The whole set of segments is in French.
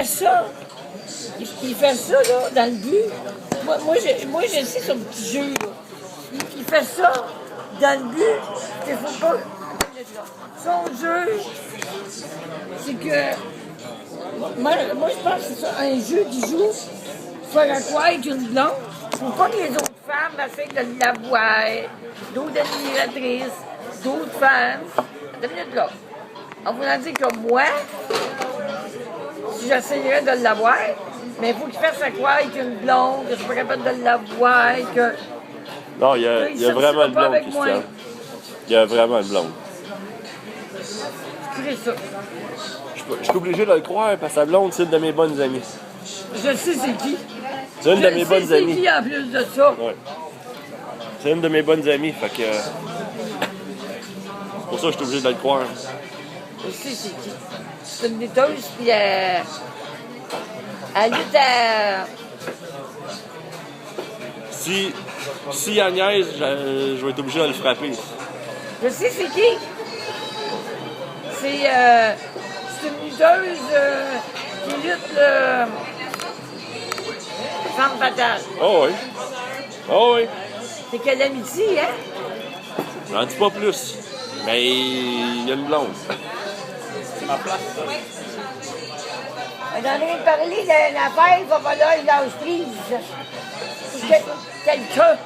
fait ça. Il fait ça, là, dans le but. Moi, je sais son petit jeu, là. Il fait ça dans le but. Il faut pas. Son jeu, c'est que. Moi, je pense que c'est ça. Un jeu qu'il joue, faire à quoi avec une blonde. Faut pas que les autres femmes essayent de l'avoir. D'autres admiratrices, d'autres femmes. Attends une minute, là. On va dire que moi, si j'essayerais de l'avoir, mais il faut qu'il fasse à quoi avec une blonde, que je suis pas capable de l'avoir, que. Non, il y a vraiment une blonde, Christian. Il y a vraiment une blonde. C'est ça. Je suis obligé de le croire parce que sa blonde, c'est une de mes bonnes amies. Je sais c'est qui. C'est une de mes bonnes amies. C'est qui en plus de ça? Ouais. C'est une de mes bonnes amies, fait que. C'est pour ça que je suis obligé de le croire. Je sais c'est qui. C'est une lutteuse, puis elle lutte à. Si Agnès, je vais être obligé de le frapper. Je sais c'est qui. C'est une lutteuse qui lutte le. Femme fatale. Oh oui. Oh oui. C'est quelle amitié, hein? J'en dis pas plus. Mais il y a une blonde. C'est ma place, ça. On est en train de parler d'une affaire, il va falloir une lâche prise. Quelqu'un.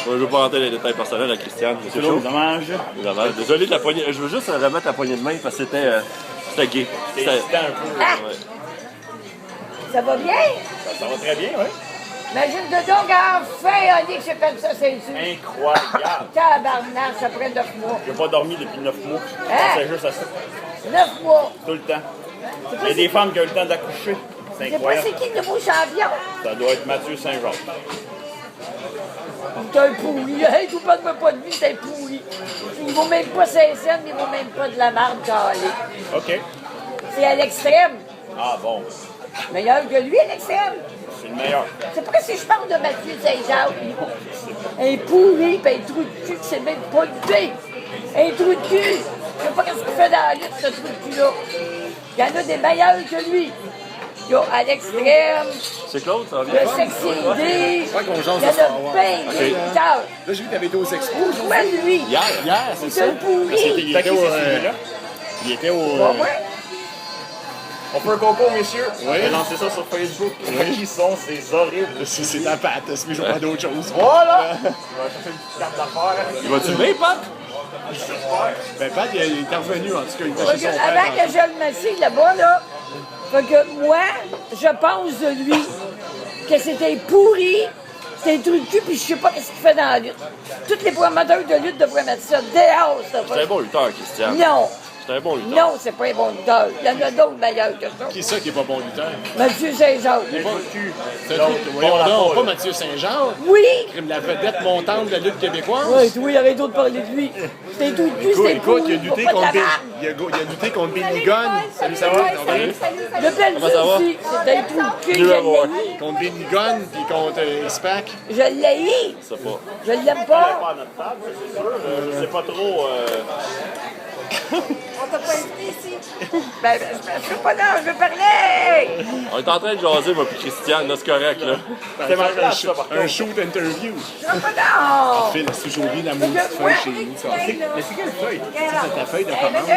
Moi, je veux pas rentrer dans les détails personnels à Christiane. C'est lourd, dommage. Dommage. Désolé de la poignée. Je veux juste remettre la poignée de main parce que c'était gay. C'était excitant un peu. Ah! Ouais. Ça va bien? Ça va très bien, oui. Imagine de donc enfin, Onyx, j'ai fait ça, c'est sûr. Incroyable. Tabarnache, après 9 mois. J'ai pas dormi depuis 9 mois. Je Hein? pensais juste à ça. 9 mois. Tout le temps. Il y a des femmes qui ont eu le temps d'accoucher. C'est Je sais pas incroyable. c'est qui le nouveau champion. Ça doit être Mathieu Saint-Jacques. C'est un pourri. Hey, tout le monde pas de lui, c'est un pourri. Il vaut même pas 5 cents, mais il vaut même pas de la marde calée. OK. C'est à l'extrême. Ah bon. Meilleur que lui, à l'extrême. C'est le meilleur. C'est pourquoi si je parle de Mathieu Saint-Jacques, un pourri, pis un trou de cul qui sait même pas lutter. Un trou de cul. Je sais pas qu'est-ce qu'il fait dans la lutte, ce trou de cul-là. Il y en a des meilleurs que lui. Il y a à l'extrême, C'est Claude, ça va le bien? sexy D. Ouais, qu'on Il y jase en de a Star Wars. plein des lutteurs. Là, j'ai vu que t'avais été aux expos. Pourquoi lui? Hier, c'est C'est ça. un pourri. Il était au... celui-là? il était au... Pas moi. On fait un concours, messieurs. Oui. J'ai lancé ça sur Facebook. Qui sont ces horribles? C'est ta patte, mais je vois pas d'autre chose. Voilà! On va chercher une petite carte d'affaires. Il va-tu venir, Pat? Ben, Pat, il est revenu, en tout cas, il était Fait chez que son avant père. que je le massille là-bas, là, fait que moi, je pense de lui que c'était pourri, c'était un trou de cul, puis je sais pas qu'est-ce qu'il fait dans la lutte. Tous les promoteurs de lutte devraient mettre ça dehors, ça. C'est un bon lutteur, Christian. Non, C'est un bon lutteur. non, c'est pas un bon lutteur. Il y en a d'autres meilleurs que ça. Qui est ça qui est pas bon lutteur? Mathieu Saint-Jacques. C'est un Donc, truc, voyons bon, donc, la pas folle. Mathieu Saint-Jean, Oui! la vedette montante de la lutte québécoise. Oui, oui, arrête de parler de lui. C'était un trou de cul, c'était Écoute, pourri, il a lutté pas de la contre marde. il a lutté contre Billy Gunn. Salut, ça va? Le Belgique Comment ça va? aussi, c'était un trou de cul, je Numéro un. l'ai eu. Contre Billy Gunn, puis contre Spac. Je l'ai eu. Je sais pas. Je l'aime pas pas. à notre table, ça, c'est sûr. Je sais pas trop. On t'a pas invité ici. Ben, je veux pas non, je veux parler. On est en train de jaser, moi, puis Christian. Là, c'est correct, là. C'est ma place, ça, par Un contre. shoot interview. Je veux pas non. Phil, c'est toujours vu la maudite feuille chez nous. Ça. Mais c'est quelle feuille? Ça, c'est ta feuille de commande. Oui.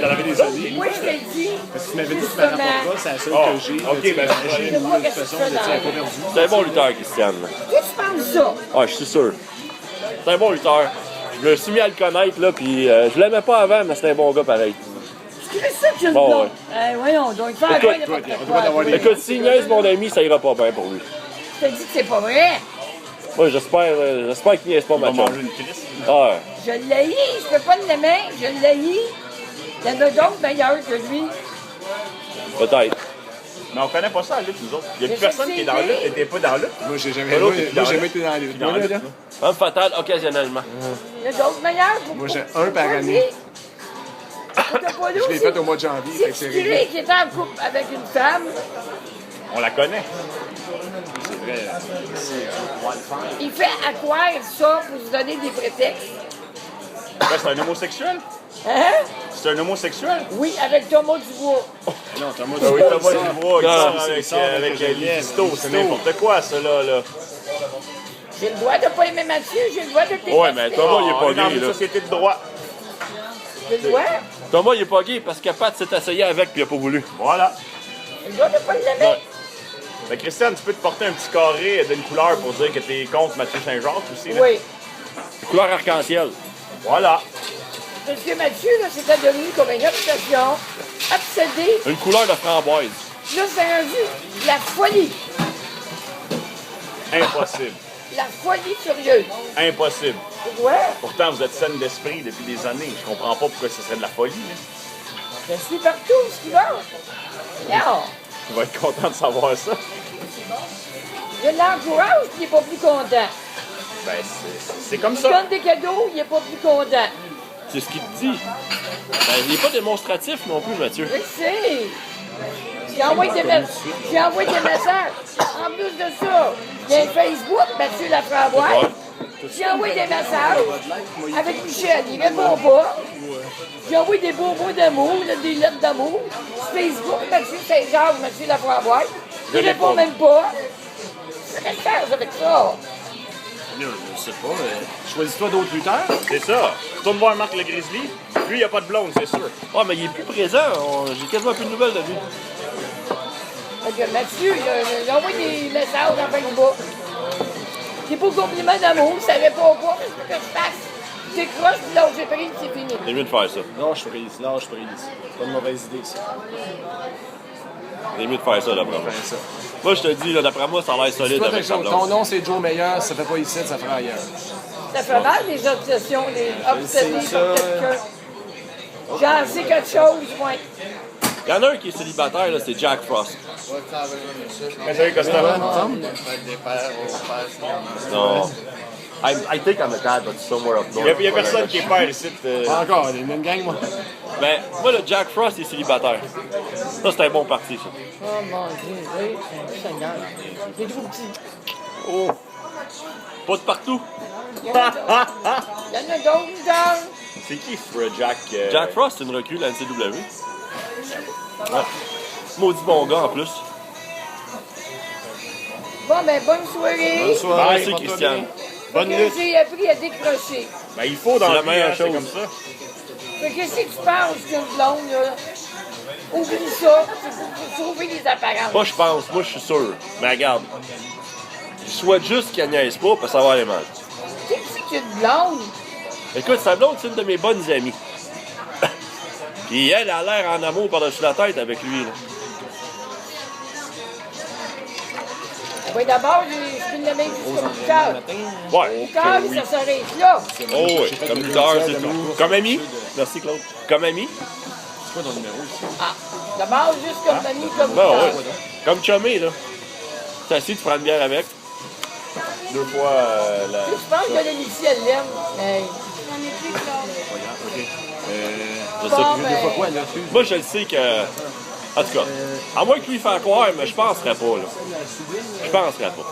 là, T'en avais des années. Moi, je t'ai dit. Parce que tu m'avais dit que tu m'en rapporteras, c'est la seule Oh, que j'ai. ok, ben, j'ai c'est moi de qui toute façon, fais tu ça n'as dans- pas perdu. C'est un bon lutteur, Christian. Qu'est-ce que tu penses de ça? Ah, je suis sûr. C'est un bon lutteur. Je me suis mis à le connaître, là, puis je l'aimais pas avant, mais c'était un bon gars pareil. C'est ça que je le Bon, donne. ouais. Voyons, donc, il fait Écoute, un peu toi, on doit avoir des- Écoute, s'il niaise mon ami, ça ira pas bien pour lui. Je te dis que c'est pas vrai. Moi, j'espère qu'il niaise pas ma On va chum. manger une crise. Ah, Je l'ai eu, je peux pas l'aimer. Je l'ai eu. Il y en a d'autres meilleurs que lui. peut-être. Mais on connaît pas ça, la lutte, nous autres. Il y a Mais plus personne qui est dans la lutte. T'étais pas dans la lutte. Moi, j'ai jamais, Pas l'autre, moi, puis moi, dans j'ai la jamais été dans la lutte. dans la Moi, là, lutte, là, Femme fatale, occasionnellement. Il y a d'autres meilleurs. Moi, j'ai un par année. T'as pas Je l'ai fait au mois de janvier, fait que C'est c'est réglé. qui était en couple avec une femme, On la connaît. C'est vrai. il fait accroire ça pour se donner des prétextes. Ben, c'est un homosexuel. Hein? C'est un homosexuel? Oui, avec Thomas Dubois. Non, Thomas, Ah oui, Thomas Dubois, il Non, sort c'est- avec, il sort avec avec Juliette. Listo. C'est n'importe quoi, ça, là. J'ai le droit de pas aimer Mathieu, j'ai le droit de détester. Ouais, mais Thomas, il est On pas est dans gay, une là. société de droit. J'ai le droit. Thomas, il est pas gay parce que Pat s'est essayé avec puis il a pas voulu. Voilà. J'ai le droit de pas l'aimer. Ouais. Ben, Christiane, tu peux te porter un petit carré d'une couleur pour dire que t'es contre Mathieu Saint-Jacques aussi, là. Oui. Couleur arc-en-ciel. Voilà. Parce que Mathieu, là, c'était devenu comme une obsession, obsédé. Une couleur de framboise. Là, c'est rendu la folie. Impossible. La folie furieuse. Impossible. Pourquoi? Pourtant, vous êtes saine d'esprit depuis des années. Je comprends pas pourquoi ce serait de la folie, là. Je suis partout, ce qui va. Non. Tu vas être content de savoir ça. Je l'encourage, puis il n'est pas plus content. Ben, c'est comme Je ça. donne des cadeaux, il n'est pas plus content. C'est ce qu'il te dit. Ben, il est pas démonstratif non plus, Mathieu. Je sais. J'ai envoyé des messages. En plus de ça, il y a un Facebook, Mathieu Laframboise. J'ai envoyé des messages avec Michel, il répond pas. J'ai envoyé des beaux mots d'amour, là, des lettres d'amour. Sur Facebook, Mathieu Saint-Jacques, Mathieu Laframboise. Il répond même pas. Je vais faire avec ça. Là, je sais pas. Choisis-toi d'autres lutteurs. C'est ça. Retourne voir Marc le Grizzly. Lui, il n'y a pas de blonde, c'est sûr. Ah, mais il est plus présent. J'ai quasiment plus de nouvelles de lui. Fait que Mathieu, il a envoyé des messages en Facebook. Des beaux compliments d'amour, ça répond pas. Qu'est-ce que je fasse? Je décroche, puis là, j'ai pris, c'est fini. C'est mieux de faire ça. Lâche prise, lâche prise. C'est pas une mauvaise idée, ça. C'est mieux de faire ça, d'après moi. Enfin, ça. Moi, je te dis, là, d'après moi, ça a l'air solide Toi, avec sa ton blonde. nom, c'est Joe Meilleur. Ça fait pas ici, ça fera ailleurs. Ça fait mal, les obsessions, les obsédés C'est ça. par quelqu'un. J'en sais quelque chose, moi. Il y en a un qui est célibataire, là, c'est Jack Frost. Mais salut, Costa. Non. I think I'm a dad, but somewhere up north. Il n'y a personne qui est père ici. Pas encore, il y a une gang, moi. Ben, moi, le Jack Frost est célibataire. Ça, c'est un bon parti, ça. Oh mon Dieu, oui, Seigneur. C'est trop petit. Oh. Pas de partout. Il y en a d'autres, dans. C'est qui, Fred Jack? Jack Frost, c'est une recrue de la NCW. Ouais. Maudit bon gars, en plus. Bon, ben, bonne soirée. Bonsoir. Merci, Christian. Bonne Que lutte. j'ai appris à décrocher. Ben, il faut dans C'est la la meilleure vie, hein, c'est chose. comme ça. Fait que qu'est-ce que tu penses qu'une blonde, là? Oublie ça, c'est pour sauver les apparences. Moi, je pense. Moi, je suis sûr. Mais regarde. Je souhaite juste qu'elle niaise pas, parce que ça va aller mal. Qui c'est qu'une blonde? Écoute, sa blonde, c'est une de mes bonnes amies. Puis elle a l'air en amour par-dessus la tête avec lui, là. Oui, d'abord, je peux l'aimer juste comme lutteur. Ouais. Lutteur, ça s'arrête là. Oh oui, comme lutteur, c'est tout. Comme ami. Merci, Claude. Comme ami. C'est quoi ton numéro ici? Ah, d'abord, juste comme ami, comme Ben lutteur. ouais. Comme chumé, là. T'es assis, tu prends une bière avec. 2 fois la... Je pense que l'amitié, elle l'aime. Mais Je sais bon, pas. Deux fois ben, quoi, là? Excuse. Moi, je le sais que... En tout cas, à moins que lui fasse croire, mais je penserais pas, là. Je penserais pas.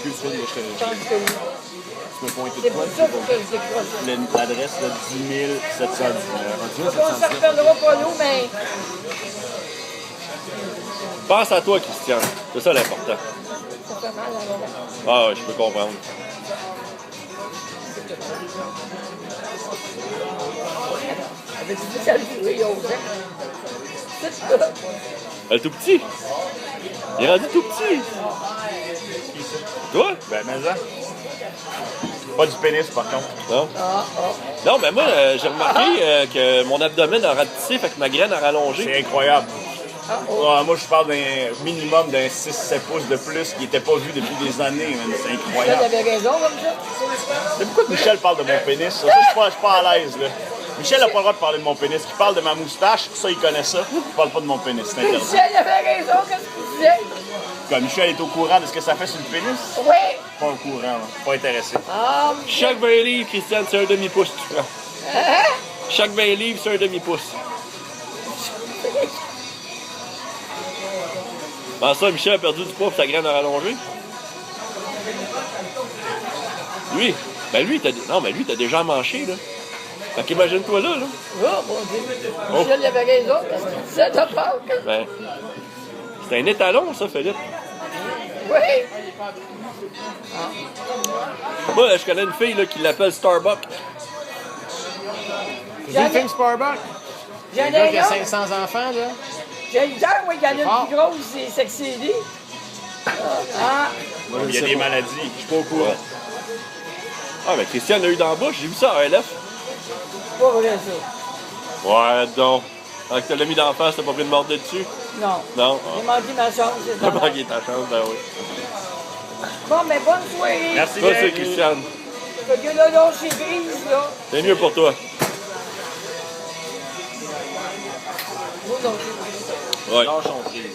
Excuse, Phil, je pense que oui. tu me pointes C'est de pour quoi? ça que je décroche. L'adresse, là, 10 719. On se reparlera pas nous, mais Pense à toi, Christian. C'est ça l'important. ça fait mal à l'oreille. Ah ouais, je peux comprendre. Avec du ça le jouer, aux gens. C'est ça. Elle est tout petit. Il est rendu tout petit. Toi? Ben, mais ça. Pas du pénis, par contre. Non? Non, mais moi, j'ai remarqué que mon abdomen a ratissé, fait que ma graine a rallongé. C'est incroyable. Oh. Moi, je parle d'un minimum d'un 6-7 pouces de plus qui n'était pas vu depuis des années, man. C'est Là, incroyable. t'avais raison comme ça. C'est pourquoi que Michel parle de mon pénis, ça? Ça, je suis pas à l'aise, là. Michel n'a pas le droit de parler de mon pénis. Il parle de ma moustache, ça, il connaît ça. Il parle pas de mon pénis, c'est interdit. Michel avait raison, qu'est-ce qu'il disait? Comme Michel est au courant de ce que ça fait sur le pénis, Oui. pas au courant, là. Pas intéressé. Ah, Chaque 20 livres, Christian, c'est un demi-pouce que tu prends. hein? Chaque 20 livres, c'est un demi-pouce. Ben ça, Michel a perdu du poids et sa graine a rallongé. Lui? Ben lui, non, mais lui, t'as déjà manché, là. Fait qu'imagine-toi là. Oh, mon Dieu. Michel, il avait raison. Qu'est-ce qu'il disait de Pâques? Ben, c'est un étalon, ça, Philippe. Oui. Moi, je connais une fille là, qui l'appelle Starbucks. C'est le film Sparbuck? J'en Le gars ai qui a un autre. 500 enfants, là. J'ai une sœur, moi, qui en a une Fort. plus grosse, c'est Sexy. Ah, Il y a des maladies. Je suis pas au courant. Ah, ben Christian l'a eu dans la bouche, j'ai vu ça à LF. pas vrai, ça. Ouais, donc. Quand tu l'as mis d'en face, t'as pas pris de mordre dessus? Non. Non. J'ai manqué ma chance, c'est T'as ça. manqué ta chance, ben oui. Bon, mais bonne soirée. Merci Ça, bien. c'est Christian. Fait que là, non, chez Grise, là. C'est mieux pour toi. Moi, non. Ouais. Lâchons prise.